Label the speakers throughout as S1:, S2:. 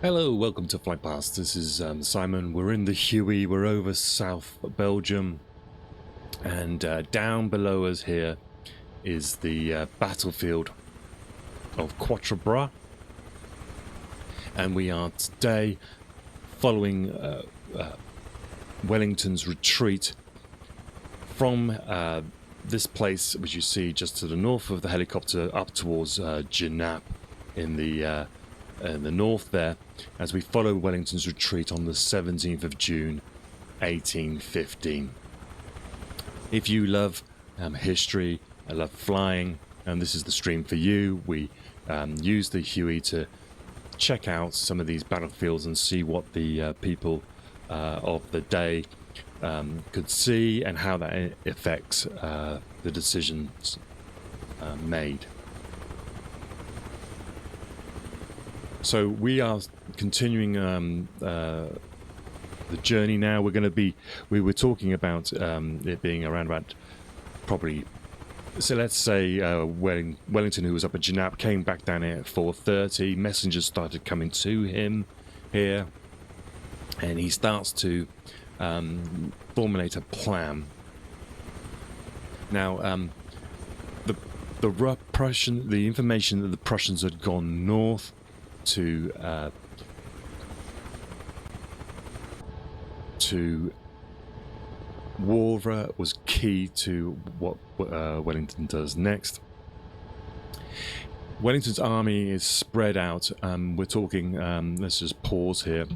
S1: Hello, welcome to Flight Past. This is Simon. We're in the Huey. We're over South Belgium, and down below us here is the battlefield of Quatre Bras, and we are today following Wellington's retreat from this place, which you see just to the north of the helicopter, up towards Genappe in the north there, as we follow Wellington's retreat on the 17th of June 1815. If you love history, I love flying, and this is the stream for you. We use the Huey to check out some of these battlefields and see what the people of the day could see and how that affects the decisions made. So we are continuing the journey now. We were talking about it being around about probably, so let's say Wellington, who was up at Genappe, came back down here at 4:30. Messengers started coming to him here, and he starts to formulate a plan. Now, the information that the Prussians had gone north to Wavre was key to what Wellington does next. Wellington's army is spread out. We're talking, let's just pause here.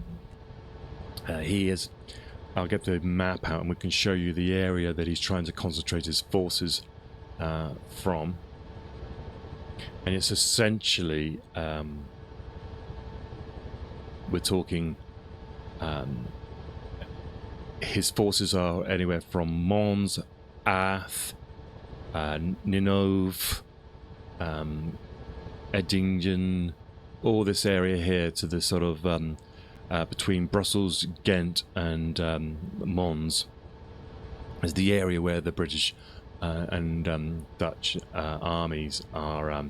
S1: I'll get the map out and we can show you the area that he's trying to concentrate his forces from. And it's essentially we're talking his forces are anywhere from Mons, Ath, Ninove, Edingen, all this area here to the sort of between Brussels, Ghent and Mons is the area where the British and Dutch armies are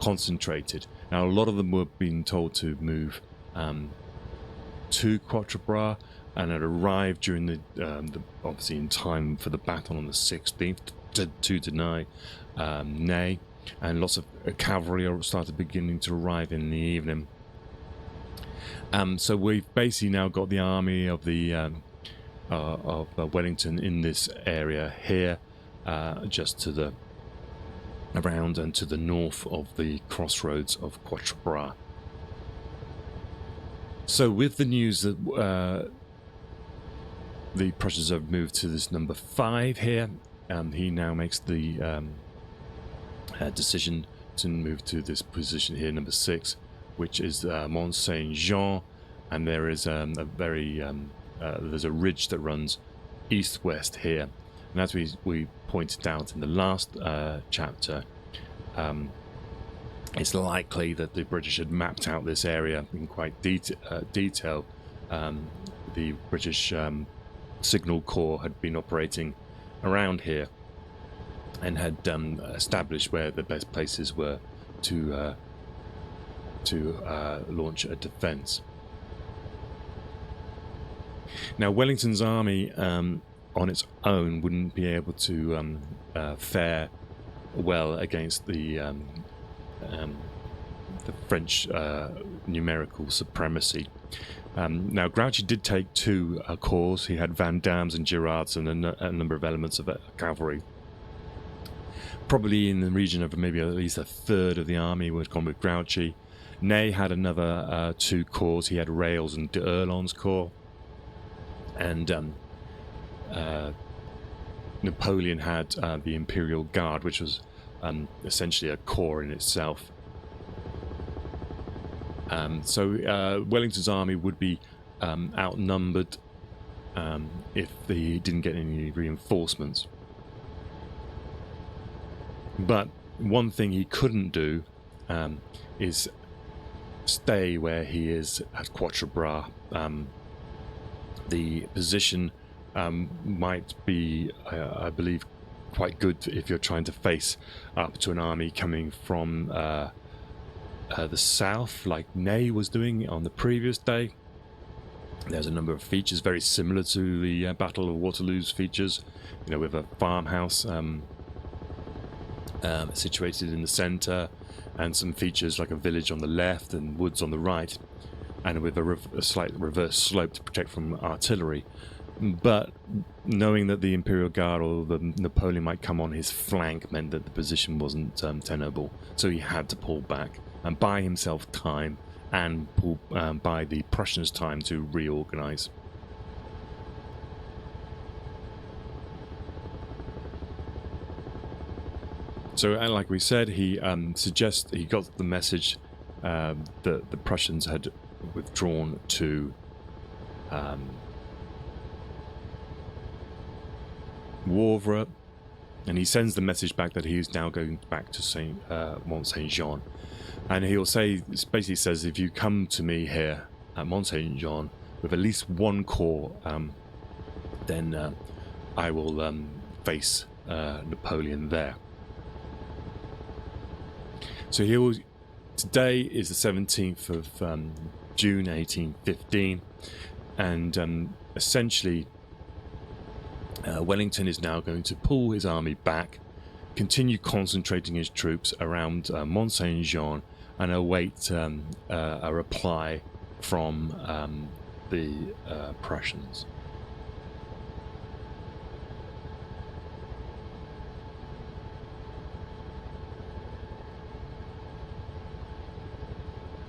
S1: concentrated. Now a lot of them were being told to move to Quatre Bras and had arrived during the obviously in time for the battle on the 16th to deny Ney, and lots of cavalry started beginning to arrive in the evening. So we've basically now got the army of the of Wellington in this area here, just to the around and to the north of the crossroads of Quatre Bras. So with the news that the Prussians have moved to this number 5 here, he now makes the decision to move to this position here, number 6, which is Mont St Jean, and there is there's a ridge that runs east-west here. And as we pointed out in the last chapter, it's likely that the British had mapped out this area in quite detail. The British Signal Corps had been operating around here and had established where the best places were to launch a defence. Now, Wellington's army on its own wouldn't be able to fare well against the French numerical supremacy. Now, Grouchy did take 2 corps. He had Van Dam's and Girard's and a number of elements of cavalry. Probably in the region of maybe at least a third of the army was gone with Grouchy. Ney had another 2 corps. He had Rails and d'Erlon's corps. And Napoleon had the Imperial Guard, which was essentially a corps in itself. So Wellington's army would be outnumbered if he didn't get any reinforcements. But one thing he couldn't do is stay where he is at Quatre Bras. The position might be, I believe, quite good if you're trying to face up to an army coming from the south, like Ney was doing on the previous day. There's a number of features very similar to the Battle of Waterloo's features, with a farmhouse situated in the centre, and some features like a village on the left and woods on the right, and with a slight reverse slope to protect from artillery. But knowing that the Imperial Guard or the Napoleon might come on his flank meant that the position wasn't tenable, so he had to pull back and buy himself time and buy the Prussians time to reorganize. So, like we said, he got the message that the Prussians had withdrawn to Wavre, and he sends the message back that he is now going back to Mont St Jean, and he'll basically says, if you come to me here at Mont St Jean with at least one corps, then I will face Napoleon there. So today is the 17th of June 1815, and essentially Wellington is now going to pull his army back, continue concentrating his troops around Mont St Jean, and await a reply from the Prussians.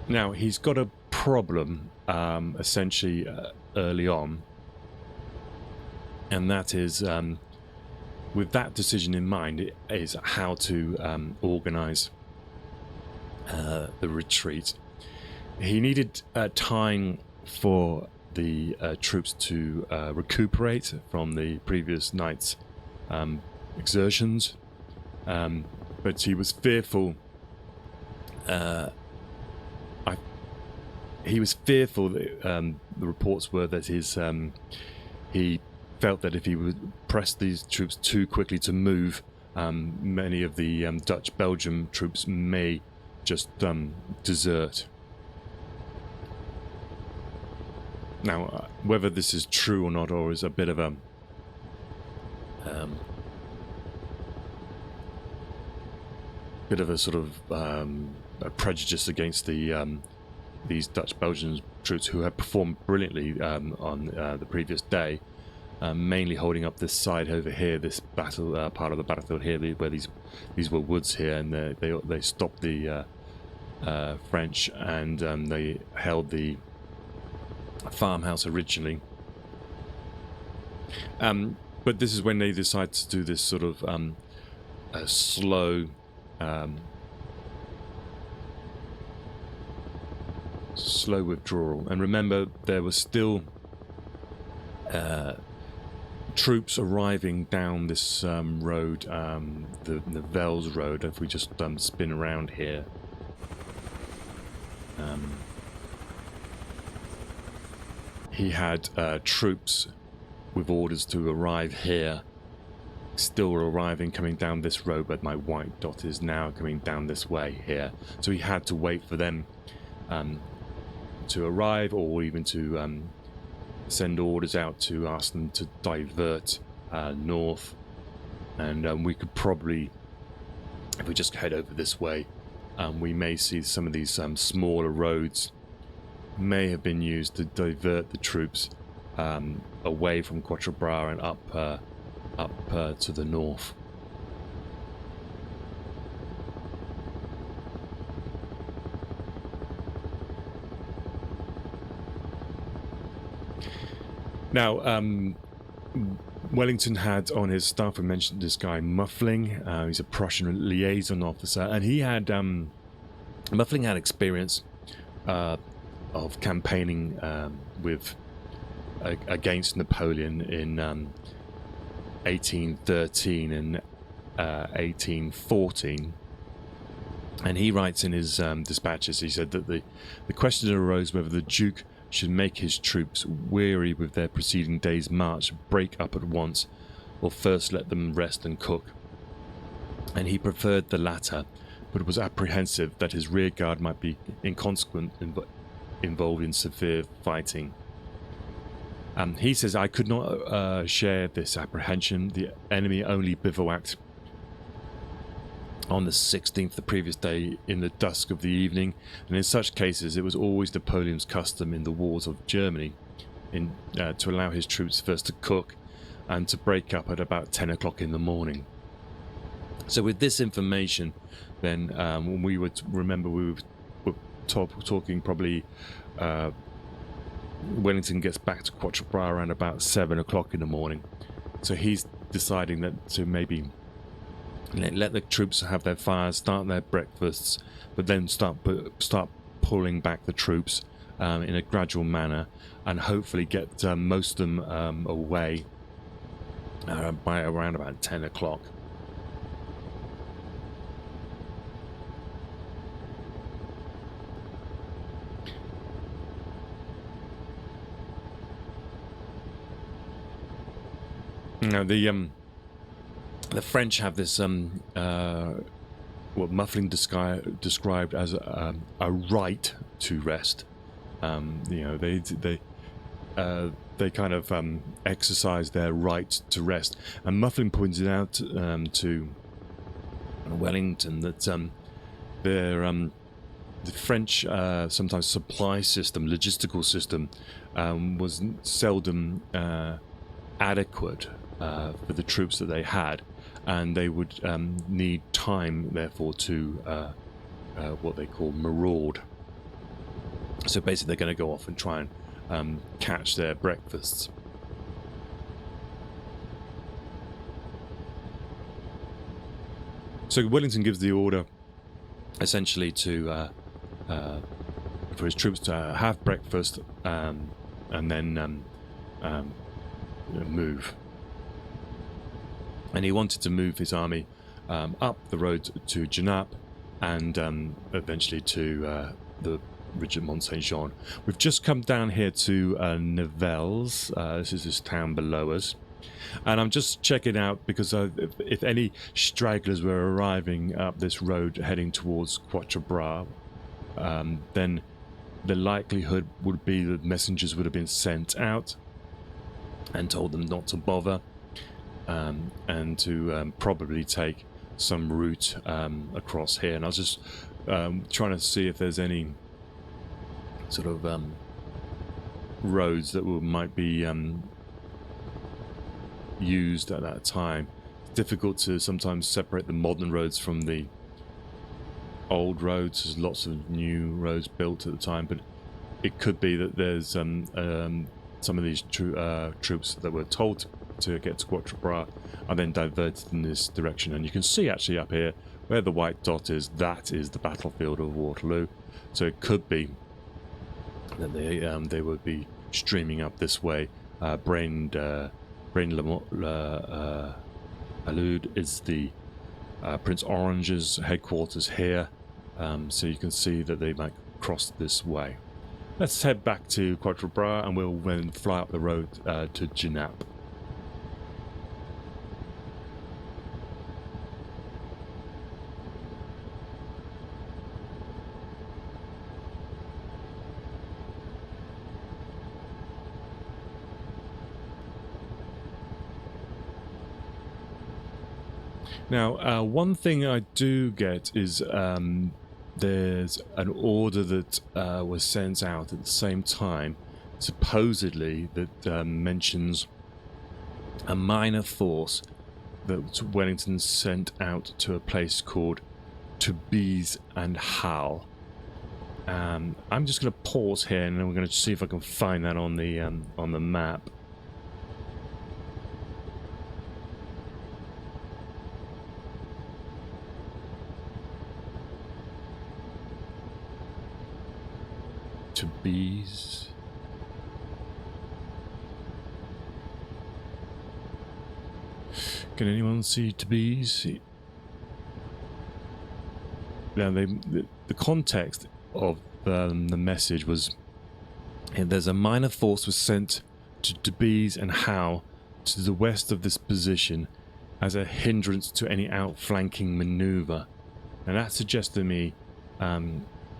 S1: Now, he's got a problem, essentially, early on, and that is, with that decision in mind, is how to organize the retreat. He needed time for the troops to recuperate from the previous night's exertions, but he was fearful. He was fearful that the reports were that he felt that if he would press these troops too quickly to move, many of the Dutch-Belgium troops may just desert. Now, whether this is true or not, or is a bit of a sort of a prejudice against these Dutch-Belgian troops who had performed brilliantly on the previous day, mainly holding up this side over here, this battle part of the battlefield here, where these were woods here, and they stopped the French, and they held the farmhouse originally. But this is when they decided to do this sort of a slow withdrawal. And remember, there were still troops arriving down this road, the Vels Road. If we just spin around here, he had troops with orders to arrive here, still arriving, coming down this road, but my white dot is now coming down this way here. So he had to wait for them to arrive, or even to send orders out to ask them to divert north. And we could probably, if we just head over this way, we may see some of these smaller roads may have been used to divert the troops away from Quatre Bras and up to the north. Now, Wellington had on his staff, we mentioned this guy Muffling. He's a Prussian liaison officer, and he had Muffling had experience of campaigning against Napoleon in 1813 and 1814. And he writes in his dispatches, he said that the question arose whether the Duke should make his troops, weary with their preceding day's march, break up at once, or first let them rest and cook. And he preferred the latter, but was apprehensive that his rear guard might be involved in severe fighting. He says, I could not share this apprehension. The enemy only bivouacked on the 16th, the previous day, in the dusk of the evening, and in such cases it was always Napoleon's custom in the wars of Germany to allow his troops first to cook and to break up at about 10 o'clock in the morning. So with this information, then when we would remember, we were talking probably Wellington gets back to Quatre Bras around about 7 o'clock in the morning. So he's deciding that to maybe let the troops have their fires, start their breakfasts, but then start pulling back the troops in a gradual manner, and hopefully get most of them away by around about 10 o'clock. Now the French have this what Muffling described as a right to rest. They kind of exercise their right to rest, and Muffling pointed out to Wellington that the French sometimes supply system, logistical system, was seldom adequate for the troops that they had, and they would need time, therefore, to what they call maraud. So basically they're going to go off and try and catch their breakfasts. So Wellington gives the order essentially to for his troops to have breakfast and then move. And he wanted to move his army up the road to Genappe and eventually to the ridge at Mont St Jean. We've just come down here to Nivelles. This is this town below us. And I'm just checking out because if any stragglers were arriving up this road heading towards Quatre Bras, then the likelihood would be that messengers would have been sent out and told them not to bother, and to probably take some route across here. And I was just trying to see if there's any sort of roads that might be used at that time. It's difficult to sometimes separate the modern roads from the old roads. There's lots of new roads built at the time, but it could be that there's some of these troops that were told to get to Quatre Bras are then diverted in this direction. And you can see actually up here where the white dot is, that is the battlefield of Waterloo. So it could be that they would be streaming up this way. Braine-l'Alleud is the Prince Orange's headquarters here, so you can see that they might cross this way. Let's head back to Quatre Bras and we'll then fly up the road to Genappe. Now, one thing I do get is there's an order that was sent out at the same time, supposedly, that mentions a minor force that Wellington sent out to a place called Tubize and Hal. I'm just going to pause here and then we're going to see if I can find that on the map. Tubize. Can anyone see Tubize? Now, the context of the message was: there's a minor force was sent to Tubize and Hal to the west of this position as a hindrance to any outflanking maneuver. And that suggests to me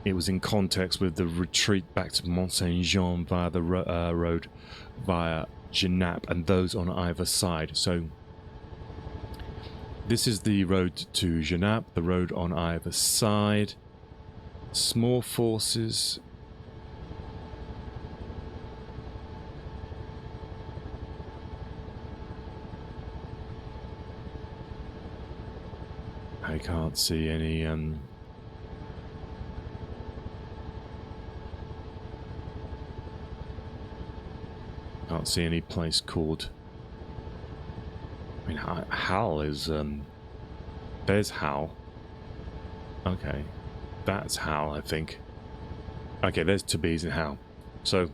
S1: it was in context with the retreat back to Mont St Jean via the road via Genappe and those on either side. So this is the road to Genappe, the road on either side. Small forces. I can't see any can't see any place called, I mean, Hal is there's Hal. Okay, that's Hal, I think. Okay, there's Tabiz and Hal. So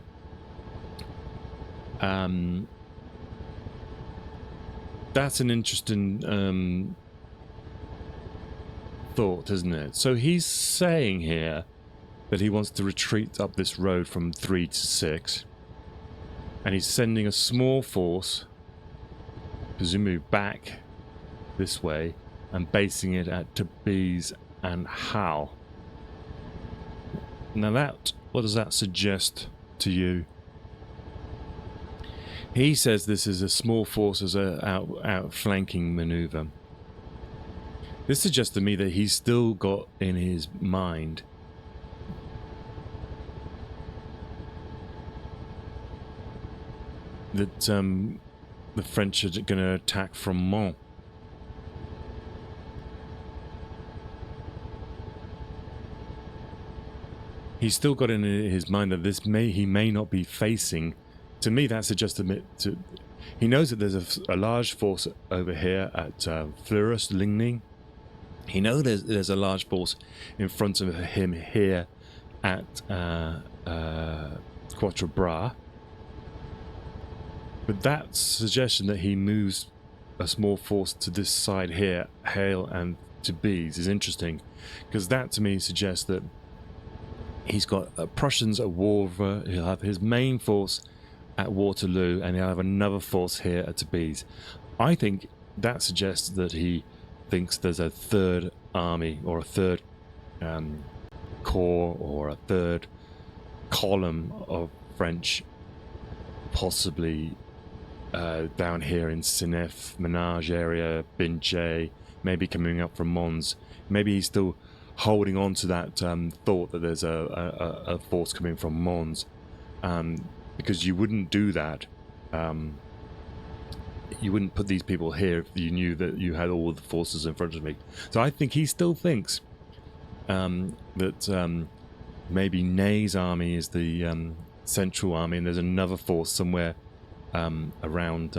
S1: that's an interesting thought, isn't it? So he's saying here that he wants to retreat up this road from 3 to 6, and he's sending a small force, presumably back this way, and basing it at Tabiz and Hal. Now what does that suggest to you? He says this is a small force as a outflanking maneuver. This suggests to me that he's still got in his mind that the French are going to attack from Mont. He's still got in his mind that he may not be facing. To me, that suggests he knows that there's a large force over here at Fleurus, Ligny. He knows there's a large force in front of him here at Quatre Bras. But that suggestion that he moves a small force to this side here, Hale and Tabiz, is interesting, because that to me suggests that he's got Prussians at Wavre. He'll have his main force at Waterloo, and he'll have another force here at Tabiz. I think that suggests that he thinks there's a third army or a third corps or a third column of French, possibly down here in Senef, Menage area, Binche, maybe coming up from Mons. Maybe he's still holding on to that thought that there's a force coming from Mons, because you wouldn't do that. You wouldn't put these people here if you knew that you had all the forces in front of me. So I think he still thinks that maybe Ney's army is the central army, and there's another force somewhere around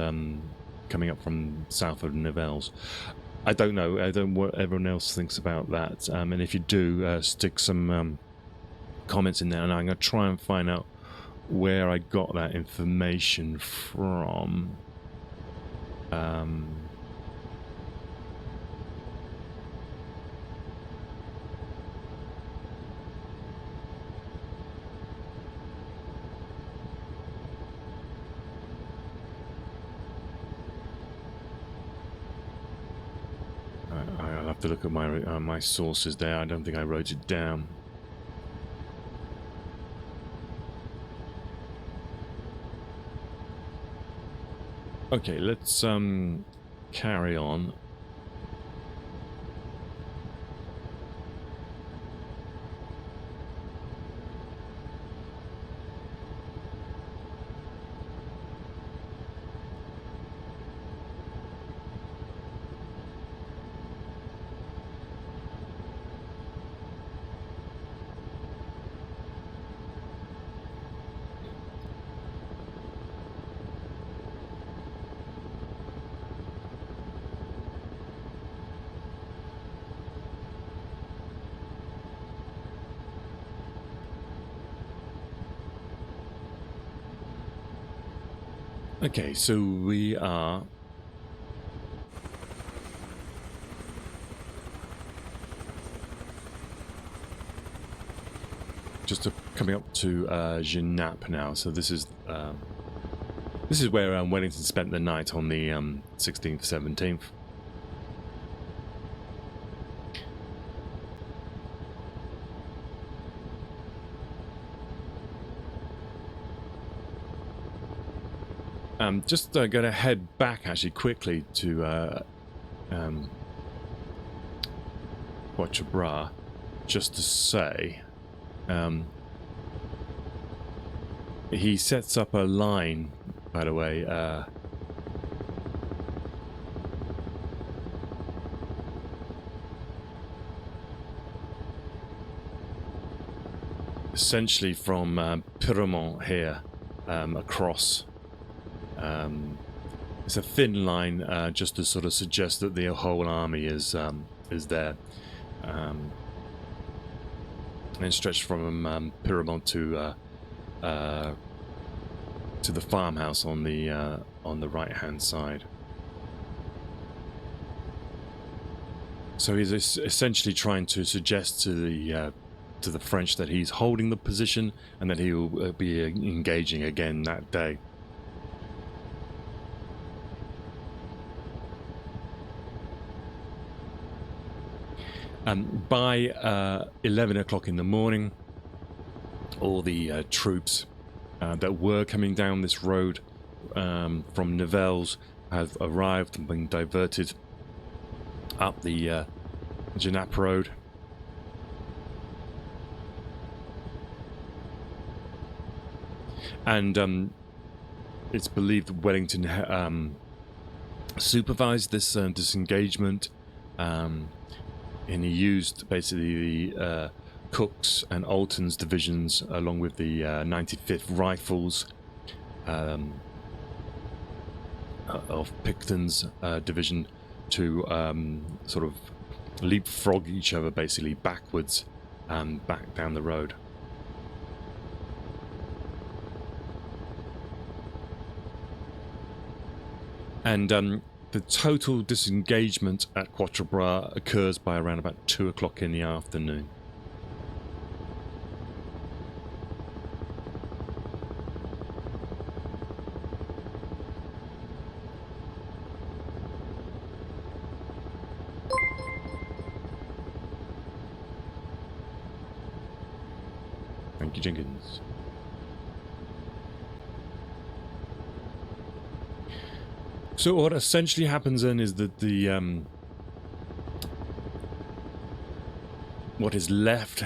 S1: coming up from south of Nivelles. I don't know. I don't know what everyone else thinks about that. And if you do, stick some comments in there, and I'm going to try and find out where I got that information from. I'll have to look at my sources there. I don't think I wrote it down. Okay, let's carry on. Okay, so we are just coming up to Genappe now. So this is where Wellington spent the night on the 16th, 17th. Just going to head back actually quickly to Quatre Bras, just to say he sets up a line, by the way, essentially from Pyramont here across. It's a thin line, just to sort of suggest that the whole army is there, and it's stretched from Pyramont to the farmhouse on the right-hand side. So he's essentially trying to suggest to the French that he's holding the position and that he will be engaging again that day. By 11 o'clock in the morning, all the troops that were coming down this road from Nivelles have arrived and been diverted up the Genappe road. And it's believed that Wellington supervised this disengagement, and he used basically the Cook's and Alton's divisions along with the 95th Rifles of Picton's division to sort of leapfrog each other basically backwards and back down the road. And the total disengagement at Quatre Bras occurs by around about 2 o'clock in the afternoon. Thank you, Jenkins. So what essentially happens then is that the what is left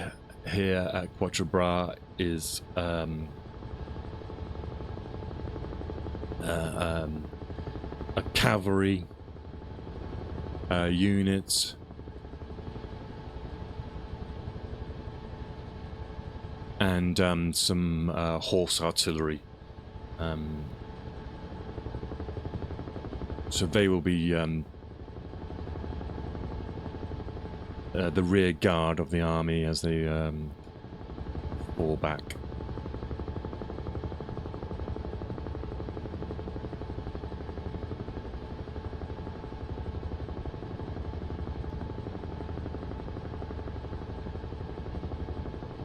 S1: here at Quatre Bras is a cavalry unit, and some horse artillery. So they will be the rear guard of the army as they fall back.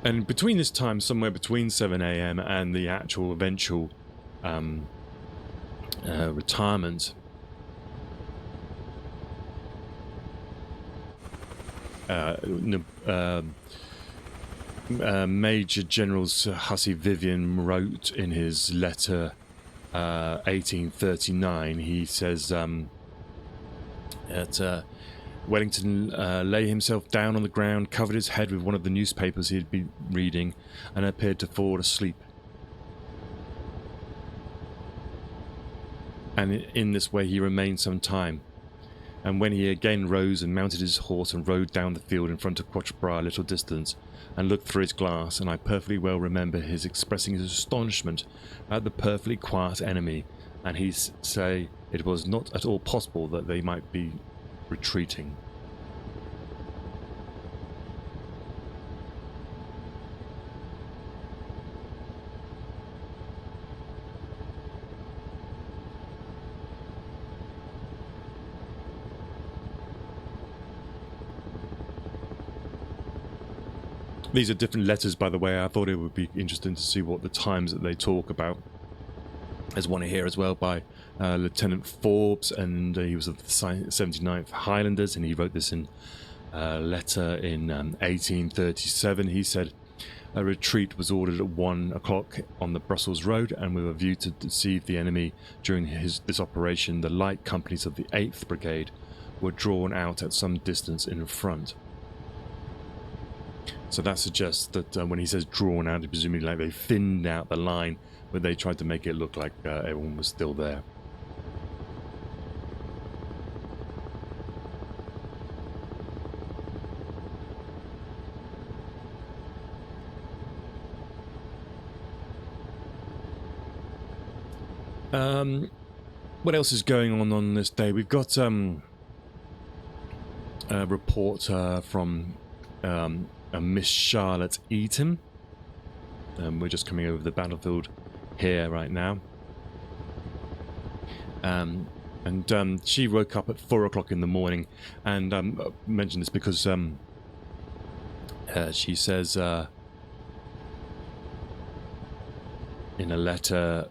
S1: And between this time, somewhere between 7 a.m. and the actual eventual retirement, Major General Sir Hussey Vivian wrote in his letter 1839, he says that Wellington lay himself down on the ground, covered his head with one of the newspapers he had been reading, and appeared to fall asleep. And in this way he remained some time. And when he again rose and mounted his horse and rode down the field in front of Quatre Bras a little distance, and looked through his glass, and I perfectly well remember his expressing his astonishment at the perfectly quiet enemy, and he say it was not at all possible that they might be retreating. These are different letters, by the way. I thought it would be interesting to see what the times that they talk about. There's one here as well by Lieutenant Forbes, and he was of the 79th Highlanders, and he wrote this in a letter in 1837. He said, A retreat was ordered at 1 o'clock on the Brussels road, and with a view to deceive the enemy during this operation, the light companies of the 8th Brigade were drawn out at some distance in front. So that suggests that when he says drawn out, presumably like they thinned out the line, but they tried to make it look like everyone was still there. What else is going on this day? We've got a report from a Miss Charlotte Eaton. We're just coming over the battlefield here right now. And she woke up at 4 o'clock in the morning, and I mentioned this because she says in a letter,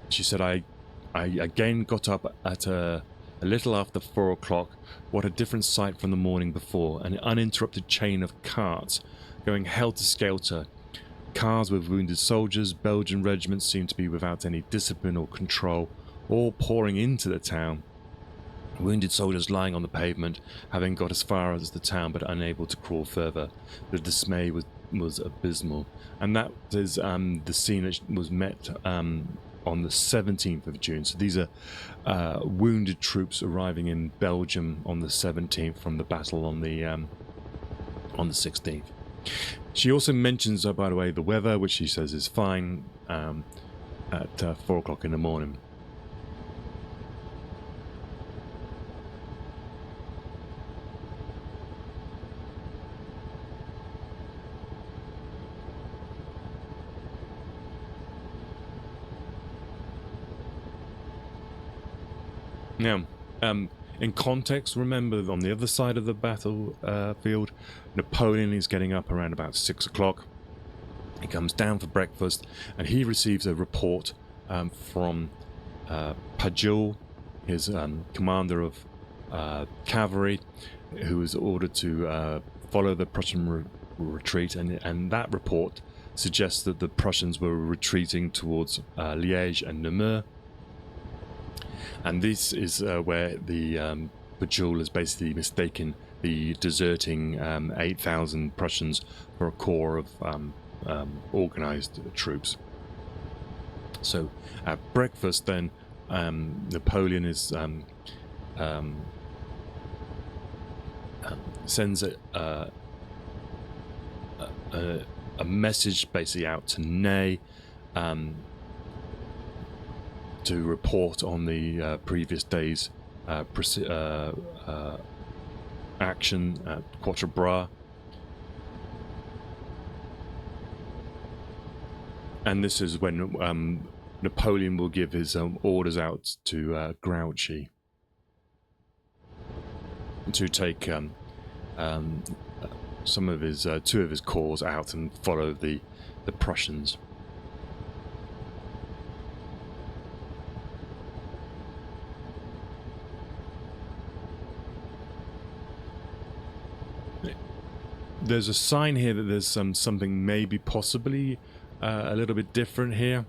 S1: she said, I again got up at a little after 4 o'clock. What a different sight from the morning before. An uninterrupted chain of carts going helter-skelter. Cars with wounded soldiers. Belgian regiments seemed to be without any discipline or control, all pouring into the town. Wounded soldiers lying on the pavement, having got as far as the town but unable to crawl further. The dismay was abysmal. And that is the scene that was met on the 17th of June. So these are wounded troops arriving in Belgium on the 17th from the battle on the 16th. She also mentions, by the way, the weather, which she says is fine at 4 o'clock in the morning. Now, in context, remember on the other side of the battlefield, Napoleon is getting up around about 6 o'clock. He comes down for breakfast, and he receives a report from Pajul, his commander of cavalry, who is ordered to follow the Prussian retreat, and that report suggests that the Prussians were retreating towards Liège and Namur. And this is where the Pajul has basically mistaken the deserting 8,000 Prussians for a corps of organised troops. So at breakfast then, Napoleon is sends a message basically out to Ney to report on the previous day's action at Quatre Bras. And this is when Napoleon will give his orders out to Grouchy to take some of his two of his corps out and follow the Prussians. There's a sign here that there's something maybe possibly a little bit different here.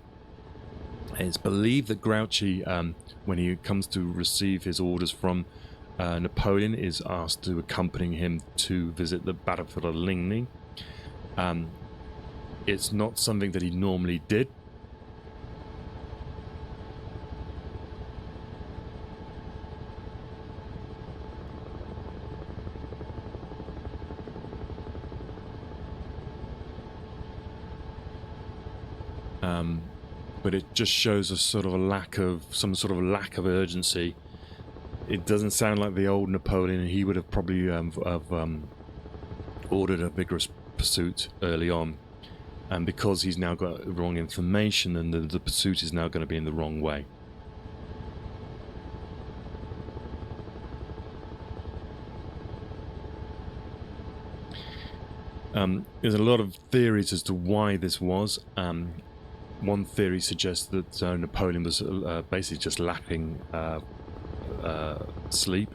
S1: It's believed that Grouchy, when he comes to receive his orders from Napoleon, is asked to accompany him to visit the battlefield of Ligny. It's not something that he normally did. But it just shows a sort of some sort of lack of urgency. It doesn't sound like the old Napoleon. He would have probably ordered a vigorous pursuit early on, and because he's now got wrong information, and the pursuit is now going to be in the wrong way. There's a lot of theories as to why this was. One theory suggests that Napoleon was basically just lacking sleep,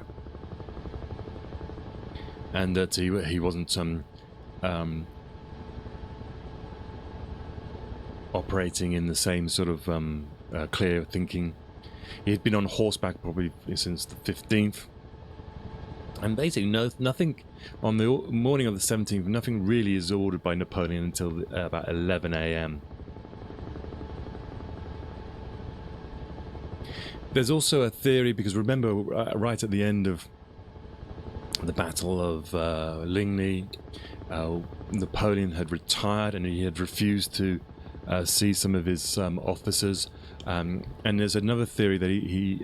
S1: and that he wasn't operating in the same sort of clear thinking. He had been on horseback probably since the 15th. And basically, nothing on the morning of the 17th, nothing really is ordered by Napoleon until about 11 a.m. There's also a theory, because remember, right at the end of the Battle of Ligny, Napoleon had retired and he had refused to see some of his officers. And there's another theory that he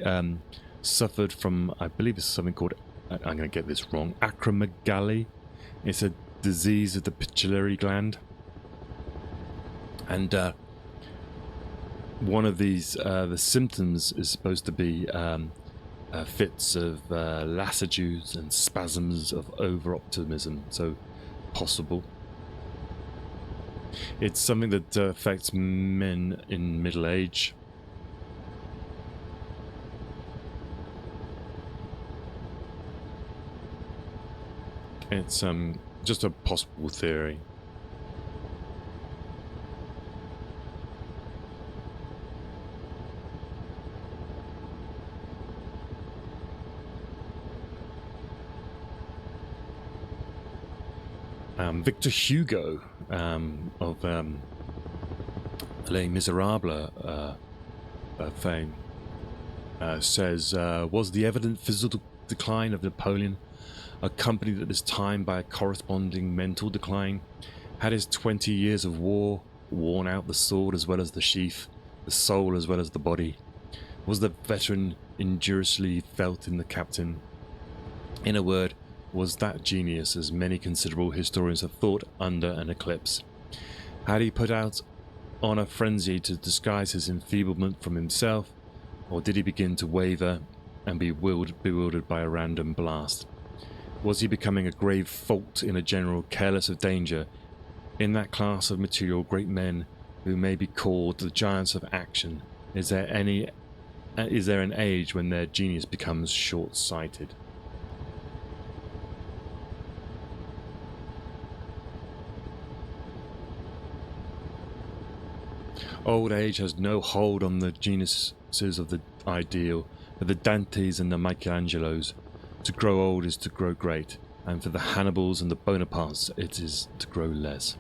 S1: suffered from, I believe it's something called, I'm going to get this wrong, acromegaly. It's a disease of the pituitary gland. And one of these, the symptoms is supposed to be fits of lassitudes and spasms of over-optimism. So, possible. It's something that affects men in middle age. It's just a possible theory. Victor Hugo of Les Miserables fame says, was the evident physical decline of Napoleon accompanied at this time by a corresponding mental decline? Had his 20 years of war worn out the sword as well as the sheath, the soul as well as the body? Was the veteran injuriously felt in the captain? In a word, was that genius, as many considerable historians have thought, under an eclipse? Had he put out on a frenzy to disguise his enfeeblement from himself, or did he begin to waver and be bewildered by a random blast? Was he becoming a grave fault in a general careless of danger, in that class of material great men who may be called the giants of action? Is there an age when their genius becomes short-sighted? Old age has no hold on the geniuses of the ideal, for the Dantes and the Michelangelos. To grow old is to grow great, and for the Hannibals and the Bonapartes it is to grow less.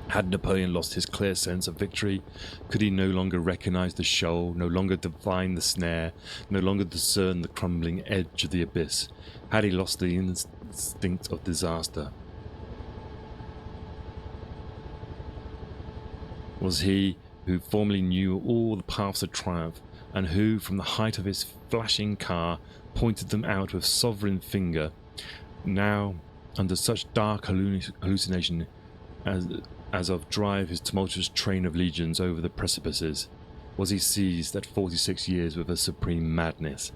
S1: Had Napoleon lost his clear sense of victory? Could he no longer recognize the shoal, no longer divine the snare, no longer discern the crumbling edge of the abyss? Had he lost the instinct of disaster? Was he, who formerly knew all the paths of triumph, and who, from the height of his flashing car, pointed them out with sovereign finger, now, under such dark hallucination as of drive his tumultuous train of legions over the precipices? Was he seized at 46 years with a supreme madness?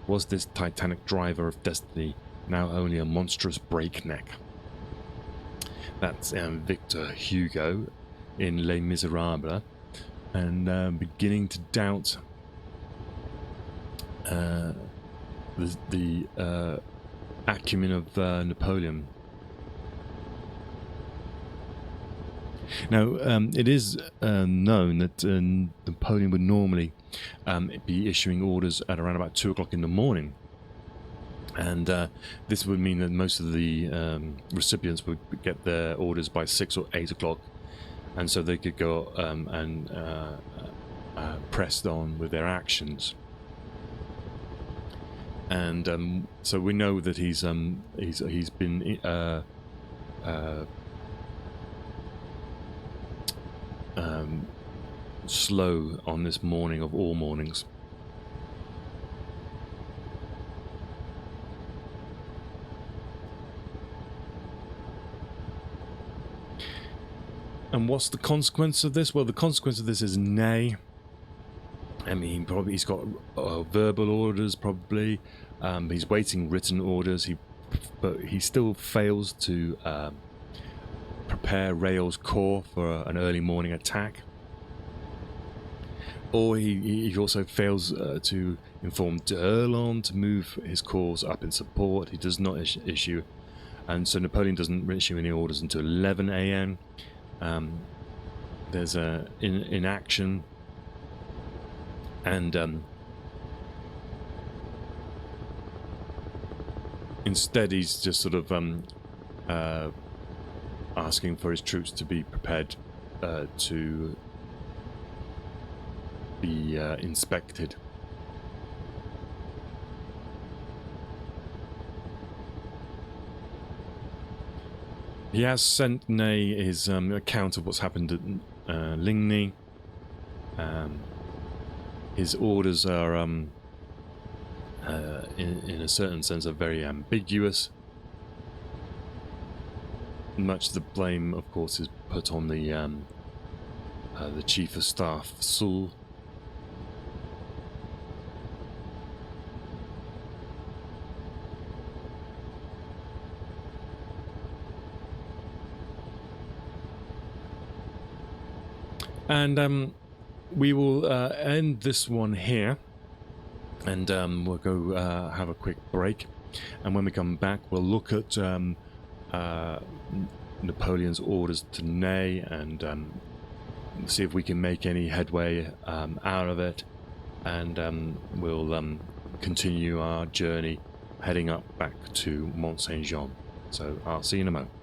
S1: Was this titanic driver of destiny now only a monstrous breakneck? That's Victor Hugo in Les Miserables, and beginning to doubt the acumen of Napoleon. Now, it is known that Napoleon would normally be issuing orders at around about 2 o'clock in the morning. And this would mean that most of the recipients would get their orders by 6 or 8 o'clock. And so they could go and pressed on with their actions. And so we know that he's been slow on this morning of all mornings. And what's the consequence of this? Well, the consequence of this is nay. I mean, probably he's got verbal orders, probably. He's waiting written orders. But he still fails to prepare Rail's corps for an early morning attack. Or he also fails to inform d'Erlon to move his corps up in support. He does not issue. And so Napoleon doesn't issue any orders until 11 a.m. there's a inaction, and instead he's just sort of asking for his troops to be prepared to be inspected. He has sent Ney his account of what's happened at Ligny. His orders are, in a certain sense, are very ambiguous. Much of the blame, of course, is put on the chief of staff, Soult. And we will end this one here, and we'll go have a quick break. And when we come back, we'll look at Napoleon's orders to Ney and see if we can make any headway out of it. And we'll continue our journey heading up back to Mont St Jean. So I'll see you in a moment.